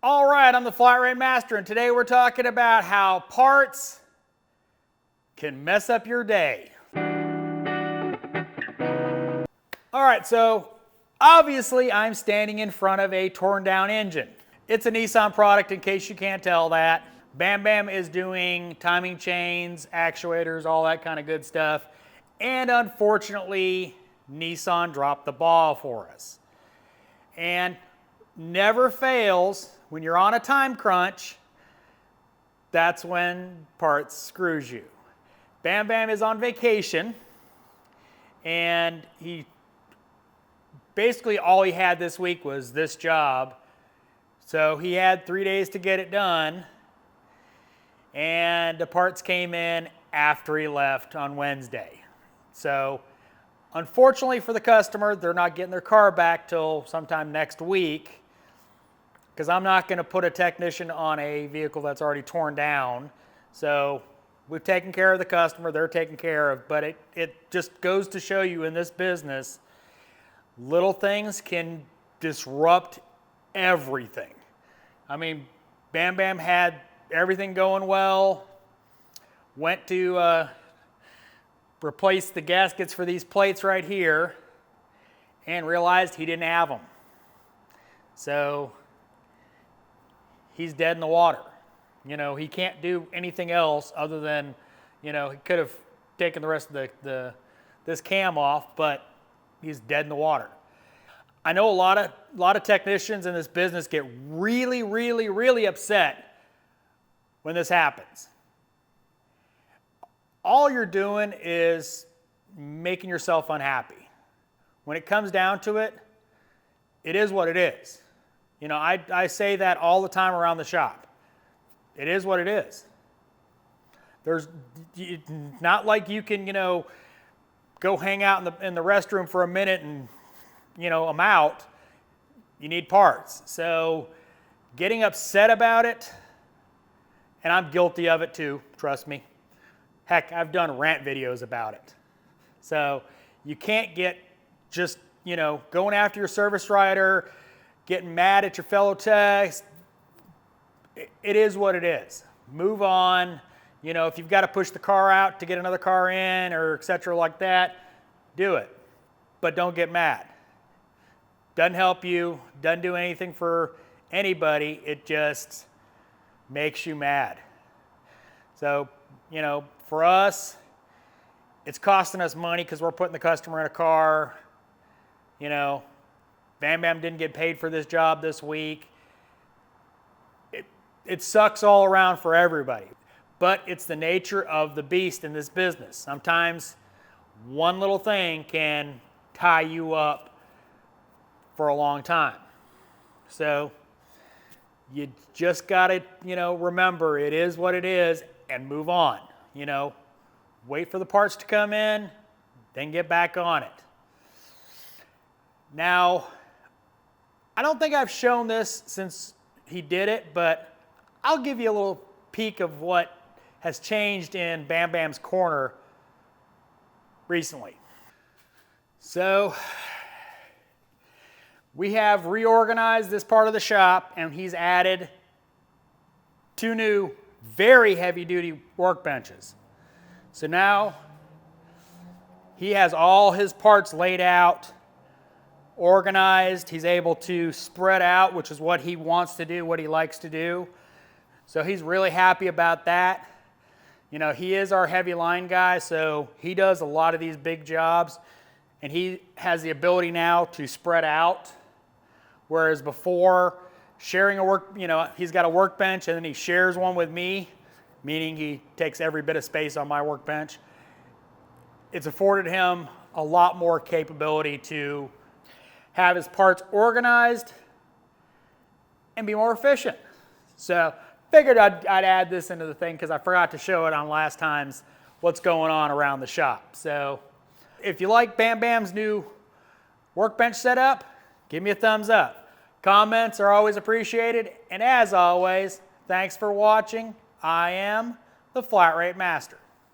All right, I'm the Flat Rate Master, and today we're talking about how parts can mess up your day. All right, so obviously I'm standing in front of a torn down engine. It's a Nissan product in case you can't tell that. Bam Bam is doing timing chains, actuators, all that kind of good stuff. And unfortunately, Nissan dropped the ball for us. And never fails, when you're on a time crunch, that's when parts screws you. Bam Bam is on vacation, and basically all he had this week was this job. So he had 3 days to get it done, and the parts came in after he left on Wednesday. So unfortunately for the customer, they're not getting their car back till sometime next week, because I'm not going to put a technician on a vehicle that's already torn down. So we've taken care of the customer, they're taken care of, but it just goes to show you in this business, little things can disrupt everything. I mean, Bam Bam had everything going well, went to replace the gaskets for these plates right here, and realized he didn't have them. So he's dead in the water. You know, he can't do anything else other than, you know, he could have taken the rest of this cam off, but he's dead in the water. I know a lot of technicians in this business get really, really, really upset when this happens. All you're doing is making yourself unhappy. When it comes down to it, it is what it is. You know, I say that all the time around the shop. It is what it is. There's not like you can, you know, go hang out in the restroom for a minute and, you know, I'm out. You need parts. So getting upset about it, and I'm guilty of it too, trust me. Heck, I've done rant videos about it. So you can't get just, you know, going after your service writer, getting mad at your fellow techs. It is what it is. Move on. You know, if you've got to push the car out to get another car in or et cetera like that, do it. But don't get mad. Doesn't help you, doesn't do anything for anybody. It just makes you mad. So, you know, for us, it's costing us money because we're putting the customer in a car. You know, Bam Bam didn't get paid for this job this week. It sucks all around for everybody. But it's the nature of the beast in this business. Sometimes one little thing can tie you up for a long time. So you just got to, you know, remember it is what it is and move on. You know, wait for the parts to come in, then get back on it. Now, I don't think I've shown this since he did it, but I'll give you a little peek of what has changed in Bam Bam's corner recently. So we have reorganized this part of the shop, and he's added 2 new very heavy-duty workbenches. So now he has all his parts laid out, organized. He's able to spread out, which is what he wants to do, what he likes to do. So he's really happy about that. You know, he is our heavy line guy, so he does a lot of these big jobs, and he has the ability now to spread out, whereas before, sharing he's got a workbench and then he shares one with me, meaning he takes every bit of space on my workbench. It's afforded him a lot more capability to have his parts organized and be more efficient. So figured I'd add this into the thing because I forgot to show it on last time's what's going on around the shop. So if you like Bam Bam's new workbench setup, give me a thumbs up. Comments are always appreciated, and as always, thanks for watching. I am the Flat Rate Master.